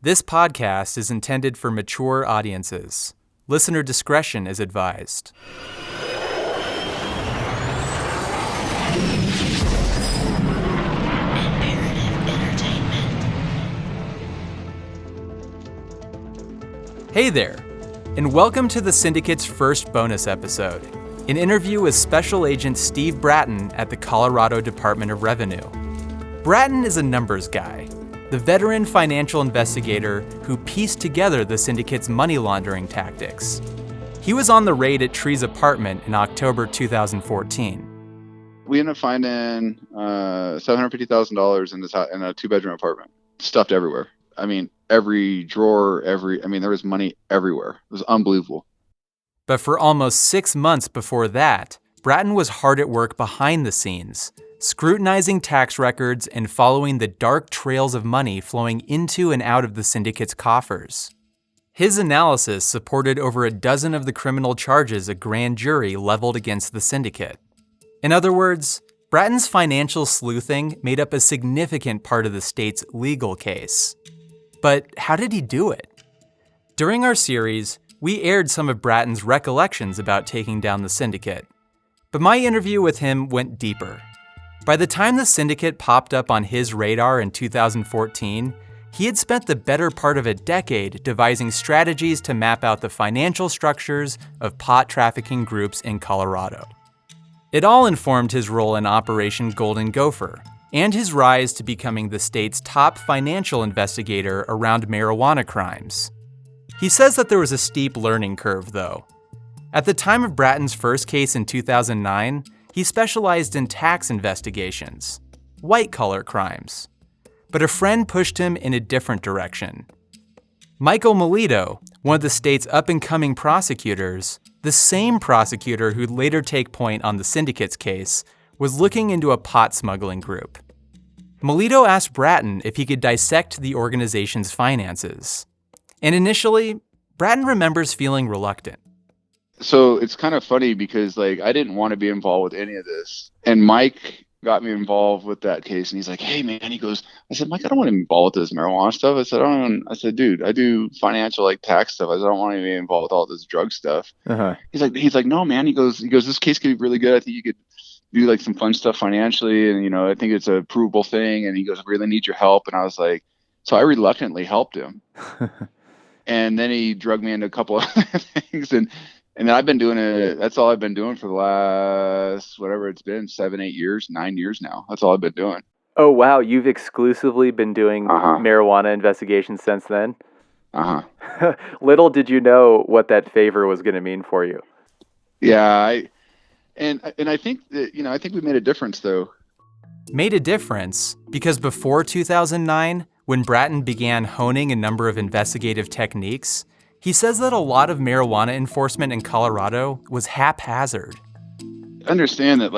This podcast is intended for mature audiences. Listener discretion is advised. Hey there, and welcome to the Syndicate's first bonus episode, an interview with Special Agent Steve Bratten at the Colorado Department of Revenue. Bratten is a numbers guy, the veteran financial investigator who pieced together the Syndicate's money laundering tactics. He was on the raid at Tree's apartment in October 2014. We ended up finding $750,000 in a two-bedroom apartment, stuffed everywhere. I mean, every drawer, there was money everywhere. It was unbelievable. But for almost 6 months before that, Bratten was hard at work behind the scenes, scrutinizing tax records and following the dark trails of money flowing into and out of the Syndicate's coffers. His analysis supported over a dozen of the criminal charges a grand jury leveled against the Syndicate. In other words, Bratten's financial sleuthing made up a significant part of the state's legal case. But how did he do it? During our series, we aired some of Bratten's recollections about taking down the Syndicate. But my interview with him went deeper. By the time the Syndicate popped up on his radar in 2014, he had spent the better part of a decade devising strategies to map out the financial structures of pot trafficking groups in Colorado. It all informed his role in Operation Golden Gopher and his rise to becoming the state's top financial investigator around marijuana crimes. He says that there was a steep learning curve, though. At the time of Bratten's first case in 2009, he specialized in tax investigations, white-collar crimes. But a friend pushed him in a different direction. Michael Melito, one of the state's up-and-coming prosecutors, the same prosecutor who'd later take point on the Syndicate's case, was looking into a pot smuggling group. Melito asked Bratten if he could dissect the organization's finances. And initially, Bratten remembers feeling reluctant. So it's kind of funny because I didn't want to be involved with any of this. And Mike got me involved with that case. And he's like, hey man, I said, Mike, I don't want to be involved with this marijuana stuff. I said, dude, I do financial tax stuff. I don't want to be involved with all this drug stuff. Uh-huh. He's like, no, man. He goes, this case could be really good. I think you could do some fun stuff financially. And, I think it's a provable thing. And he goes, I really need your help. And I was like, so I reluctantly helped him. And then he drugged me into a couple of other things. And then I've been doing it. That's all I've been doing for the last, whatever it's been, 7, 8 years, 9 years now. That's all I've been doing. Oh, wow. You've exclusively been doing marijuana investigations since then? Uh-huh. Little did you know what that favor was going to mean for you. Yeah. And I think that, I think we made a difference, though. Made a difference because before 2009, when Bratten began honing a number of investigative techniques, he says that a lot of marijuana enforcement in Colorado was haphazard. Understand that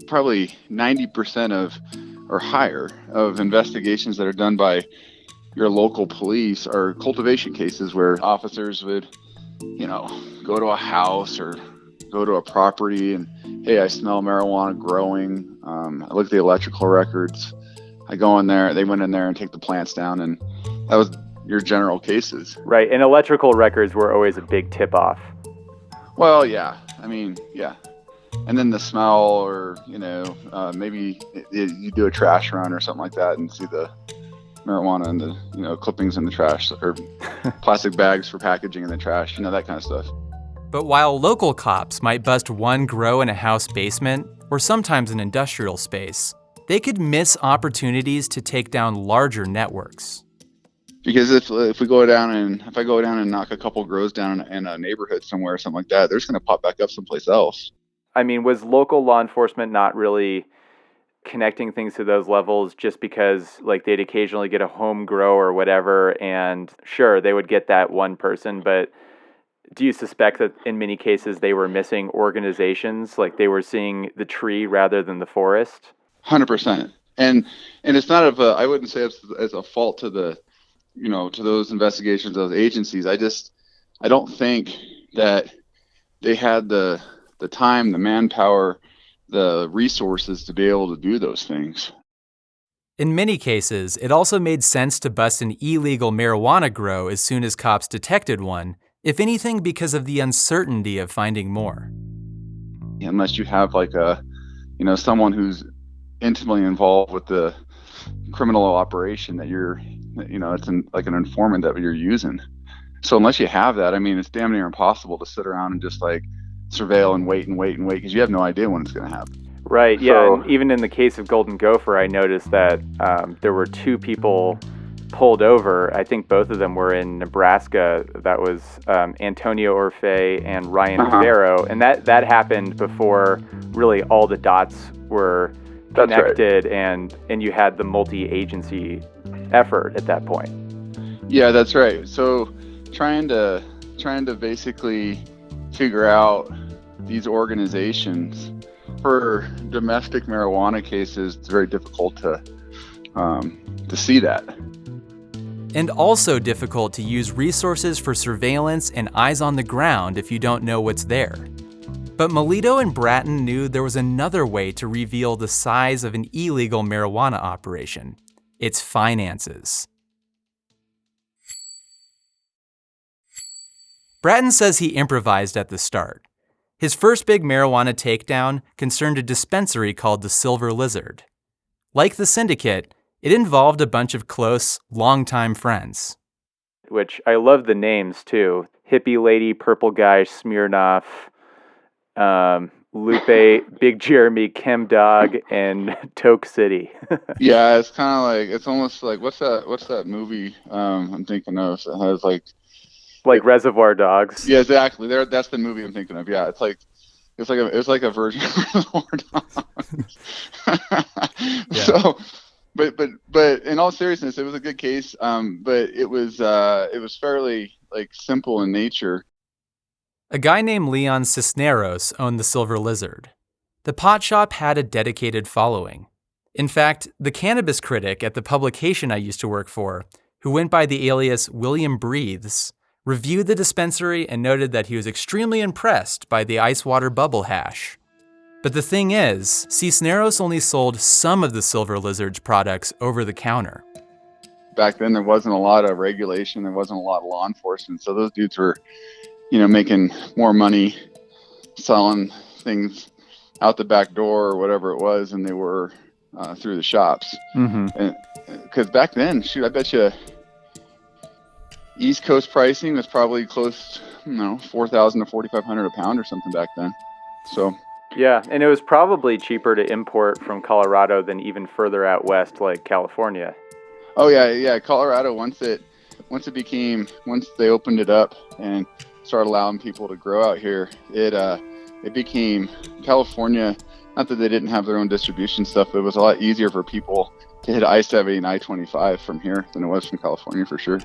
probably 90% of or higher of investigations that are done by your local police are cultivation cases where officers would, go to a house or go to a property and, hey, I smell marijuana growing. I look at the electrical records. I go in there, they went in there and take the plants down, and that was your general cases. Right, and electrical records were always a big tip-off. Well, yeah. Yeah. And then the smell or, maybe you do a trash run or something like that and see the marijuana and the, clippings in the trash or plastic bags for packaging in the trash, that kind of stuff. But while local cops might bust one grow in a house basement or sometimes an industrial space, they could miss opportunities to take down larger networks. Because if I go down and knock a couple grows down in a neighborhood somewhere or something like that, they're just going to pop back up someplace else. I mean, was local law enforcement not really connecting things to those levels just because they'd occasionally get a home grow or whatever, and sure, they would get that one person, but do you suspect that in many cases they were missing organizations, they were seeing the tree rather than the forest? 100%. And it's not I wouldn't say it's as a fault to the, to those investigations, those agencies. I don't think that they had the time, the manpower, the resources to be able to do those things. In many cases, it also made sense to bust an illegal marijuana grow as soon as cops detected one, if anything because of the uncertainty of finding more. Unless you have like someone who's intimately involved with the criminal operation that it's like an informant that you're using. So unless you have that, I mean, it's damn near impossible to sit around and just like surveil and wait because you have no idea when it's going to happen. Right, yeah, and even in the case of Golden Gopher, I noticed that there were two people pulled over. I think both of them were in Nebraska. That was Antonio Orfe and Ryan Farrow, and that happened before really all the dots were connected. Right. and you had the multi-agency effort at that point. Yeah, that's right. So trying to basically figure out these organizations for domestic marijuana cases, it's very difficult to see that. And also difficult to use resources for surveillance and eyes on the ground if you don't know what's there. But Melito and Bratten knew there was another way to reveal the size of an illegal marijuana operation: its finances. Bratten says he improvised at the start. His first big marijuana takedown concerned a dispensary called the Silver Lizard. Like the Syndicate, it involved a bunch of close, longtime friends. Which I love the names too. Hippie Lady, Purple Guy, Smirnoff, Lupe, Big Jeremy, Chem Dog, and Toke City. Yeah, it's kind of like, it's almost like, what's that movie I'm thinking of? It has like Reservoir Dogs. Yeah, exactly. That's the movie I'm thinking of. Yeah, it's like a version of Reservoir Dogs. Yeah. So, but in all seriousness, it was a good case. But it was fairly like simple in nature. A guy named Leon Cisneros owned the Silver Lizard. The pot shop had a dedicated following. In fact, the cannabis critic at the publication I used to work for, who went by the alias William Breathes, reviewed the dispensary and noted that he was extremely impressed by the ice water bubble hash. But the thing is, Cisneros only sold some of the Silver Lizard's products over the counter. Back then, there wasn't a lot of regulation. There wasn't a lot of law enforcement. So those dudes were, making more money selling things out the back door or whatever it was than they were through the shops. Mm-hmm. Because back then, shoot, I bet you East Coast pricing was probably close, $4,000 to $4,500 a pound or something back then. So yeah, and it was probably cheaper to import from Colorado than even further out west, like California. Oh yeah. Colorado, once they opened it up and started allowing people to grow out here, it became California. Not that they didn't have their own distribution stuff, but it was a lot easier for people to hit I-70 and I-25 from here than it was from California for sure.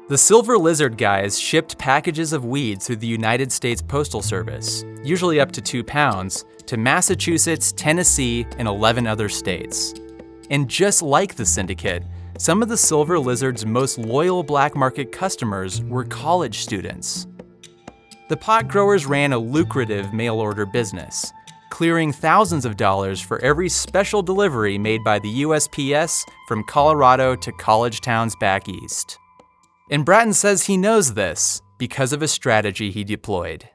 The Silver Lizard guys shipped packages of weed through the United States Postal Service, usually up to 2 pounds, to Massachusetts, Tennessee, and 11 other states. And just like the Syndicate, some of the Silver Lizard's most loyal black market customers were college students. The pot growers ran a lucrative mail-order business, clearing thousands of dollars for every special delivery made by the USPS from Colorado to college towns back east. And Bratten says he knows this because of a strategy he deployed.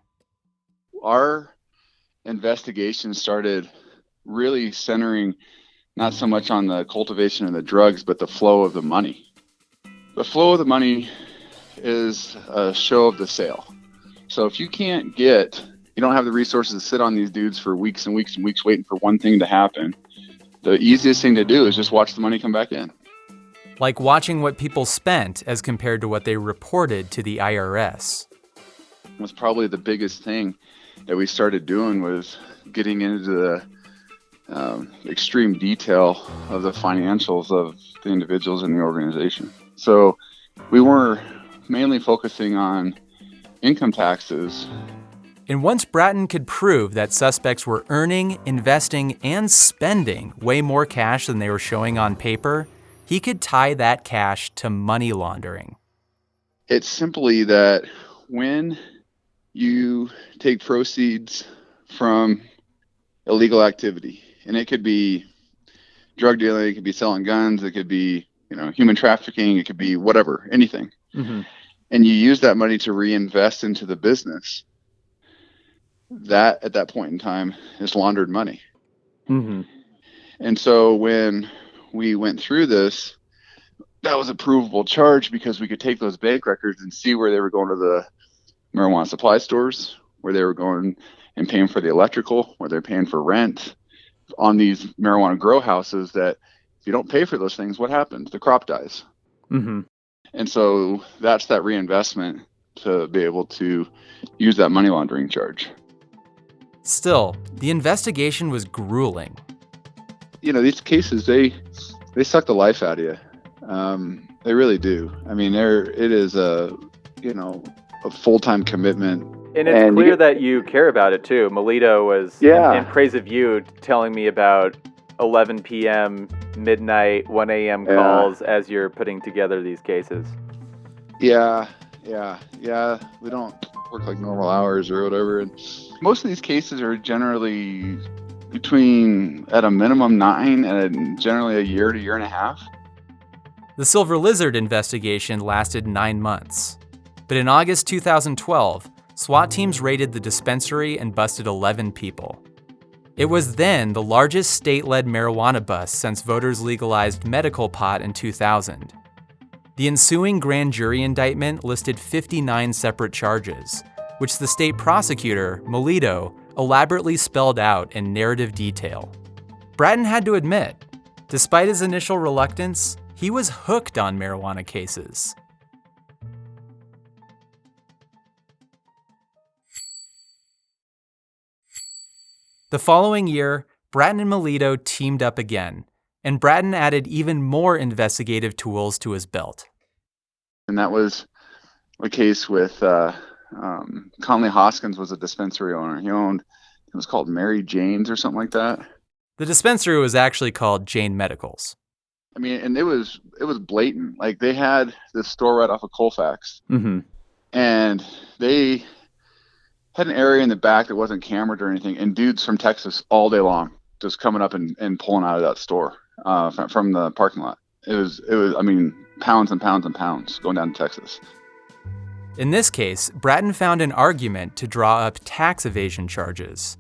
Our investigation started really centering not so much on the cultivation of the drugs, but the flow of the money. The flow of the money is a show of the sale. So if you don't have the resources to sit on these dudes for weeks and weeks and weeks waiting for one thing to happen, the easiest thing to do is just watch the money come back in. Like watching what people spent as compared to what they reported to the IRS. Was probably the biggest thing that we started doing was getting into the extreme detail of the financials of the individuals in the organization. So we were mainly focusing on income taxes. And once Bratten could prove that suspects were earning, investing, and spending way more cash than they were showing on paper, he could tie that cash to money laundering. It's simply that when you take proceeds from illegal activity, and it could be drug dealing, it could be selling guns, it could be, human trafficking, it could be whatever, anything. Mm-hmm. And you use that money to reinvest into the business. That at that point in time is laundered money. Mm-hmm. And so when we went through this, that was a provable charge because we could take those bank records and see where they were going to the marijuana supply stores, where they were going and paying for the electrical, where they're paying for rent on these marijuana grow houses, that if you don't pay for those things, what happens? The crop dies. Mm-hmm. And so that's that reinvestment to be able to use that money laundering charge. Still, the investigation was grueling. These cases, they suck the life out of you. They really do. I mean, it is a full-time commitment. And it's clear that you care about it too. Melito was in praise of you, telling me about 11 p.m., midnight, 1 a.m. calls as you're putting together these cases. Yeah. We don't work like normal hours or whatever. And most of these cases are generally between, at a minimum, 9 and generally a year to year and a half. The Silver Lizard investigation lasted 9 months. But in August 2012, SWAT teams raided the dispensary and busted 11 people. It was then the largest state-led marijuana bust since voters legalized medical pot in 2000. The ensuing grand jury indictment listed 59 separate charges, which the state prosecutor, Melito, elaborately spelled out in narrative detail. Bratten had to admit, despite his initial reluctance, he was hooked on marijuana cases. The following year, Bratten and Melito teamed up again, and Bratten added even more investigative tools to his belt. And that was a case with Conley Hoskins was a dispensary owner. He owned, it was called Mary Jane's or something like that. The dispensary was actually called Jane Medicals. I mean, and it was blatant. Like, they had this store right off of Colfax. Mm-hmm. And they had an area in the back that wasn't cambered or anything, and dudes from Texas all day long just coming up and pulling out of that store from the parking lot. It was, I mean, pounds and pounds and pounds going down to Texas. In this case, Bratten found an argument to draw up tax evasion charges.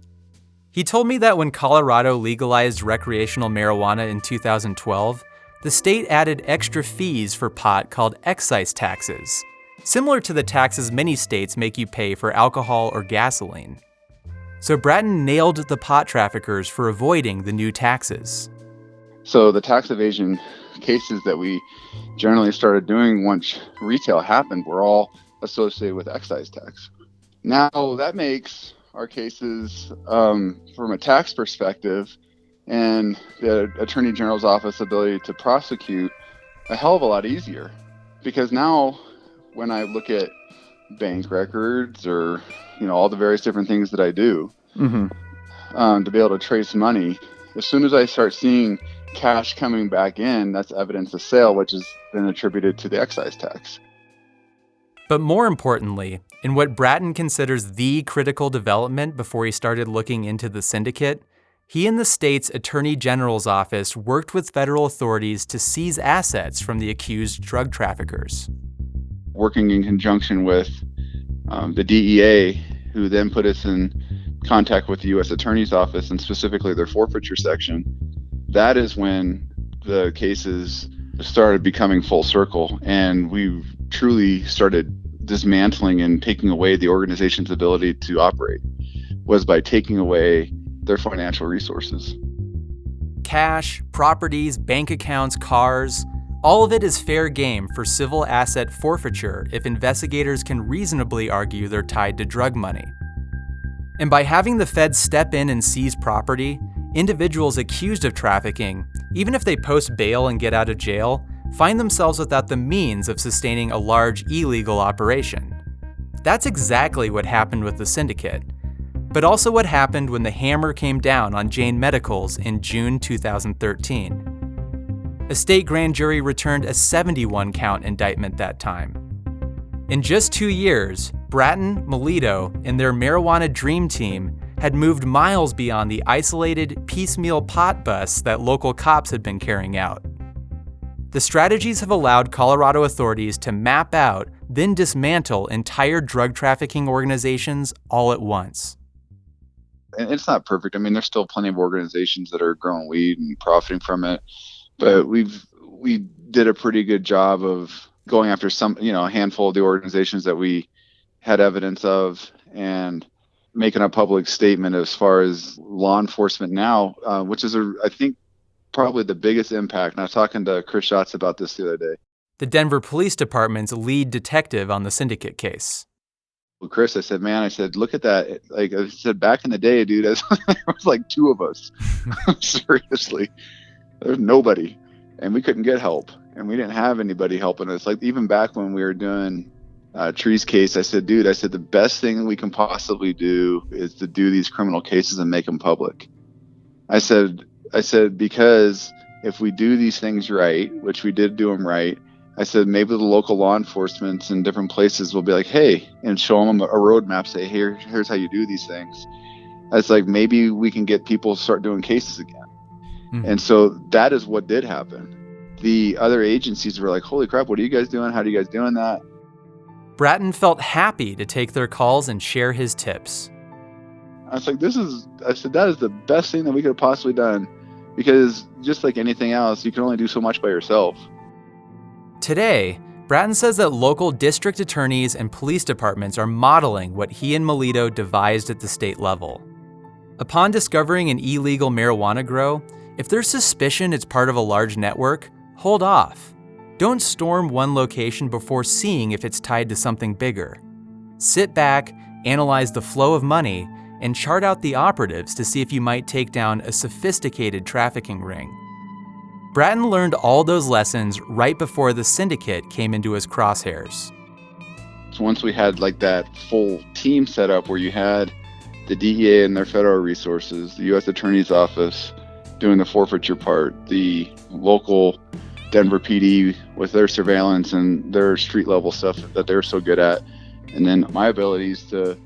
He told me that when Colorado legalized recreational marijuana in 2012, the state added extra fees for pot called excise taxes, similar to the taxes many states make you pay for alcohol or gasoline. So Bratten nailed the pot traffickers for avoiding the new taxes. So the tax evasion cases that we generally started doing once retail happened were all associated with excise tax. Now that makes our cases, from a tax perspective and the Attorney General's office ability to prosecute, a hell of a lot easier. Because now when I look at bank records or, all the various different things that I do, to be able to trace money, as soon as I start seeing cash coming back in, that's evidence of sale, which is then attributed to the excise tax. But more importantly, in what Bratten considers the critical development before he started looking into the syndicate, he and the state's Attorney General's office worked with federal authorities to seize assets from the accused drug traffickers. Working in conjunction with the DEA, who then put us in contact with the U.S. Attorney's Office and specifically their forfeiture section, that is when the cases started becoming full circle, and we truly started dismantling and taking away the organization's ability to operate, was by taking away their financial resources. Cash, properties, bank accounts, cars, all of it is fair game for civil asset forfeiture if investigators can reasonably argue they're tied to drug money. And by having the feds step in and seize property, individuals accused of trafficking, even if they post bail and get out of jail, find themselves without the means of sustaining a large illegal operation. That's exactly what happened with the syndicate, but also what happened when the hammer came down on Jane Medicals in June 2013. A state grand jury returned a 71-count indictment that time. In just 2 years, Bratten, Melito, and their marijuana dream team had moved miles beyond the isolated, piecemeal pot busts that local cops had been carrying out. The strategies have allowed Colorado authorities to map out, then dismantle entire drug trafficking organizations all at once. And it's not perfect. I mean, there's still plenty of organizations that are growing weed and profiting from it, but we did a pretty good job of going after a handful of the organizations that we had evidence of and making a public statement as far as law enforcement now, which is, I think, probably the biggest impact. And I was talking to Chris Schatz about this the other day. The Denver Police Department's lead detective on the Syndicate case. Well, Chris, I said, look at that. Like I said, back in the day, dude, it was like two of us. Seriously. There's nobody. And we couldn't get help. And we didn't have anybody helping us. Like even back when we were doing Tree's case, I said, the best thing we can possibly do is to do these criminal cases and make them public. I said, because if we do these things right, which we did do them right, I said, maybe the local law enforcement in different places will be like, hey, and show them a roadmap, say, here's how you do these things. I was like, maybe we can get people to start doing cases again. Mm-hmm. And so that is what did happen. The other agencies were like, holy crap, what are you guys doing? How are you guys doing that? Bratten felt happy to take their calls and share his tips. I was like, that is the best thing that we could have possibly done, because just like anything else, you can only do so much by yourself. Today, Bratten says that local district attorneys and police departments are modeling what he and Melito devised at the state level. Upon discovering an illegal marijuana grow, if there's suspicion it's part of a large network, hold off. Don't storm one location before seeing if it's tied to something bigger. Sit back, analyze the flow of money, and chart out the operatives to see if you might take down a sophisticated trafficking ring. Bratten learned all those lessons right before the Syndicate came into his crosshairs. So once we had like that full team set up where you had the DEA and their federal resources, the U.S. Attorney's Office doing the forfeiture part, the local Denver PD with their surveillance and their street level stuff that they're so good at, and then my abilities to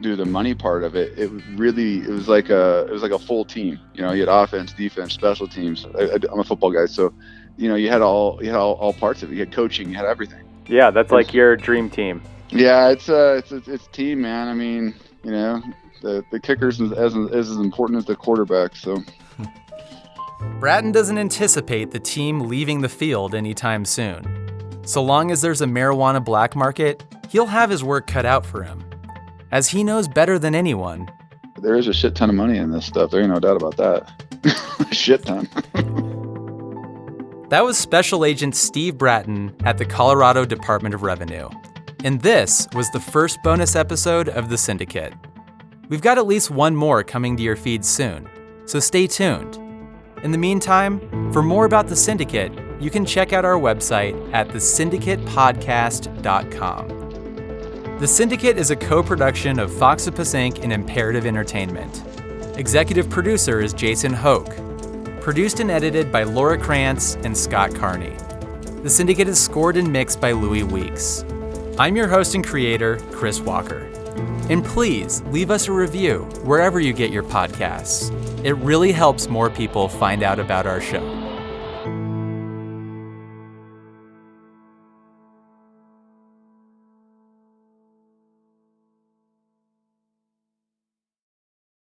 do the money part of it, it was like a full team. You know, you had offense, defense, special teams. I'm a football guy, so you had all parts of it. You had coaching, you had everything. Yeah, that's like your dream team. Yeah, it's team, man. I mean, the kicker's as important as the quarterback. So Bratten doesn't anticipate the team leaving the field anytime soon. So long as there's a marijuana black market, he'll have his work cut out for him. As he knows better than anyone, there is a shit ton of money in this stuff. There ain't no doubt about that. A shit ton. That was Special Agent Steve Bratten at the Colorado Department of Revenue. And this was the first bonus episode of The Syndicate. We've got at least one more coming to your feed soon, so stay tuned. In the meantime, for more about The Syndicate, you can check out our website at thesyndicatepodcast.com. The Syndicate is a co-production of Foxopus Inc. and Imperative Entertainment. Executive producer is Jason Hoke. Produced and edited by Laura Krantz and Scott Carney. The Syndicate is scored and mixed by Louis Weeks. I'm your host and creator, Chris Walker. And please leave us a review wherever you get your podcasts. It really helps more people find out about our show.